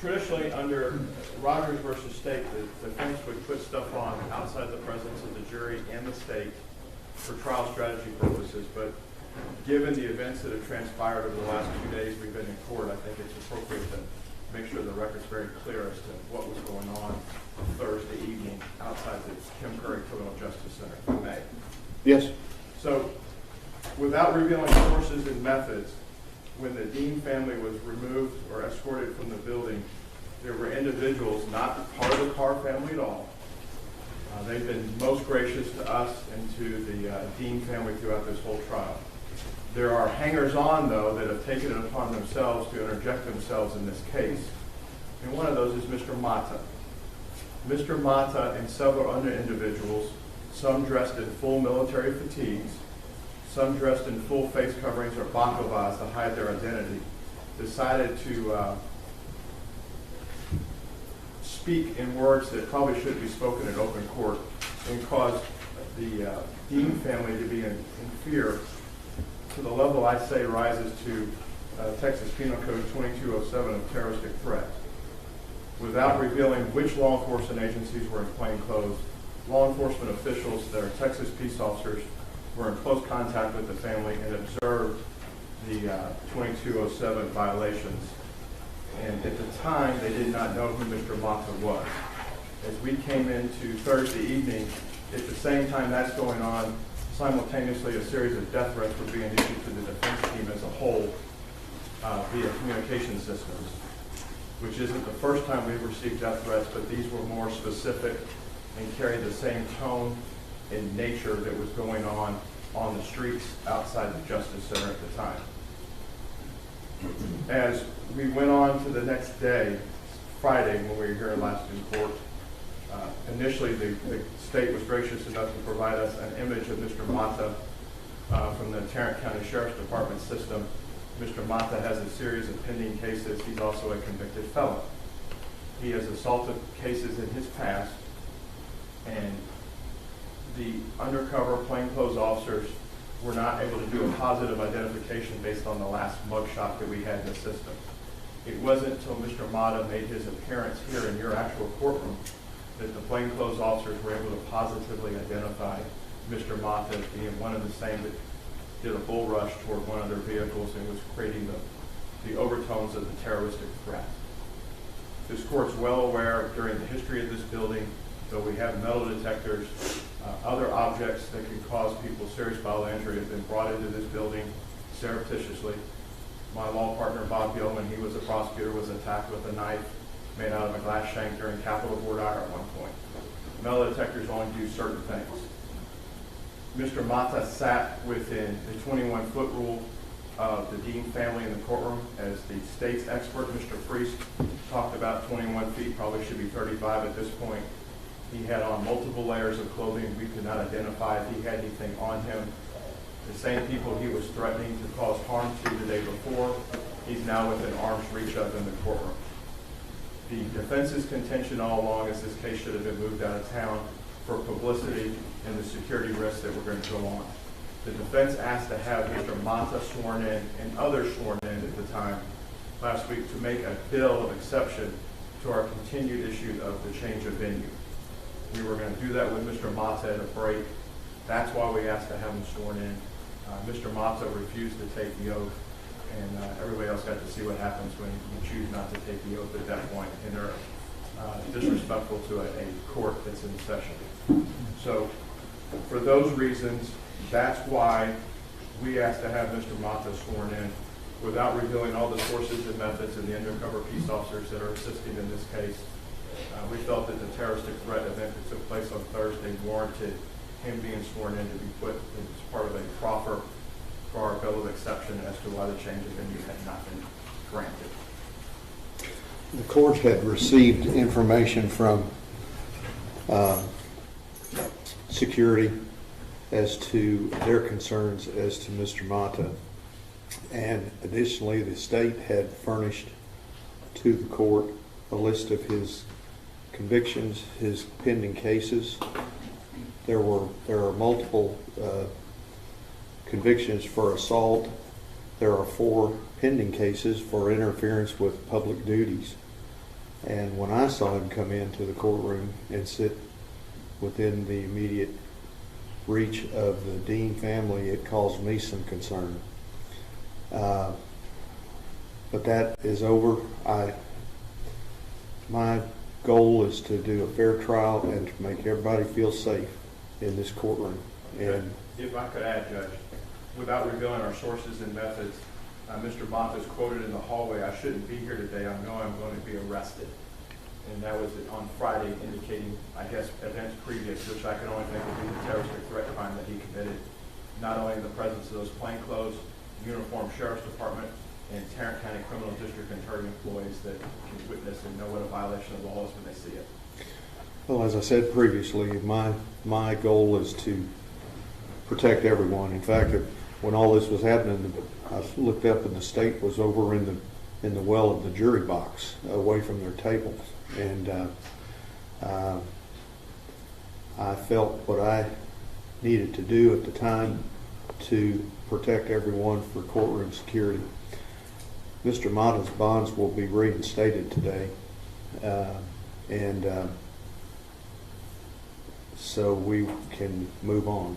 Traditionally, under Rogers versus State, the defense would put stuff on outside the presence of the jury and the state for trial strategy purposes, but given the events that have transpired over the last 2 days we've been in court, I think it's appropriate to make sure the record's very clear as to what was going on Thursday evening outside the Kim Curry Criminal Justice Center, if I may. Yes. So, without revealing sources and methods, when the Dean family was removed or escorted from the building, there were individuals not part of the Carr family at all. They've been most gracious to us and to the Dean family throughout this whole trial. There are hangers-on, though, that have taken it upon themselves to interject themselves in this case. And one of those is Mr. Mata. Mr. Mata and several other individuals, some dressed in full military fatigues, some dressed in full face coverings or baklava's to hide their identity, decided to speak in words that probably should be spoken in open court and cause the Dean family to be in fear to the level I say rises to Texas Penal Code 2207 of terroristic threats. Without revealing which law enforcement agencies were in plain clothes, law enforcement officials that are Texas peace officers were in close contact with the family and observed the 2207 violations. And at the time, they did not know who Mr. Mata was. As we came into Thursday evening, at the same time that's going on, simultaneously a series of death threats were being issued to the defense team as a whole via communication systems, which isn't the first time we've received death threats, but these were more specific and carried the same tone and nature that was going on the streets outside the Justice Center at the time. As we went on to the next day, Friday, when we were here last in court, initially the state was gracious enough to provide us an image of Mr. Mata from the Tarrant County Sheriff's Department system. Mr. Mata has a series of pending cases. He's also a convicted felon. He has assaulted cases in his past, and the undercover plainclothes officers were not able to do a positive identification based on the last mugshot that we had in the system. It wasn't until Mr. Mata made his appearance here in your actual courtroom that the plainclothes officers were able to positively identify Mr. Mata as being one of the same that did a bull rush toward one of their vehicles and was creating the overtones of the terroristic threat. This court's well aware during the history of this building, though we have metal detectors, other objects that can cause people serious bodily injury have been brought into this building surreptitiously. My law partner, Bob Gilman, he was a prosecutor, was attacked with a knife made out of a glass shank during Capitol voir dire at one point. Metal detectors only do certain things. Mr. Mata sat within the 21-foot rule of the Dean family in the courtroom. As the state's expert, Mr. Priest, talked about 21 feet, probably should be 35 at this point. He had on multiple layers of clothing. We could not identify if he had anything on him. The same people he was threatening to cause harm to the day before, he's now within arm's reach of in the courtroom. The defense's contention all along is this case should have been moved out of town for publicity and the security risks that were going to go on. The defense asked to have Mr. Mata sworn in and others sworn in at the time last week to make a bill of exception to our continued issue of the change of venue. We were going to do that with Mr. Mata at a break. That's why we asked to have him sworn in. Mr. Mata refused to take the oath, and everybody else got to see what happens when you choose not to take the oath at that point, and they're disrespectful to a court that's in session. So for those reasons, that's why we asked to have Mr. Mata sworn in without revealing all the sources and methods and the undercover peace officers that are assisting in this case. We felt that the terroristic threat event that took place on Thursday warranted him being sworn in to be put as part of a proffer for our bill of exception as to why the change of venue had not been granted. The court had received information from security as to their concerns as to Mr. Mata, and additionally the state had furnished to the court a list of his convictions, his pending cases. There are multiple convictions for assault. There are 4 pending cases for interference with public duties. And when I saw him come into the courtroom and sit within the immediate reach of the Dean family, it caused me some concern. But that is over. My goal is to do a fair trial and to make everybody feel safe in this courtroom. And if I could add, Judge, without revealing our sources and methods, Mr. Mata is quoted in the hallway, "I shouldn't be here today. I know I'm going to be arrested." And that was on Friday, indicating, I guess, events previous, which I can only think would be the terroristic threat crime that he committed, not only in the presence of those plainclothes, uniformed sheriff's department, and Tarrant County Criminal District Attorney employees that can witness and know what a violation of the law is when they see it. well, as I said previously, my goal is to protect everyone. In fact, when all this was happening, I looked up and the state was over in the well of the jury box, away from their tables, and I felt what I needed to do at the time to protect everyone for courtroom security. Mr. Mata's bonds will be reinstated today, and so we can move on.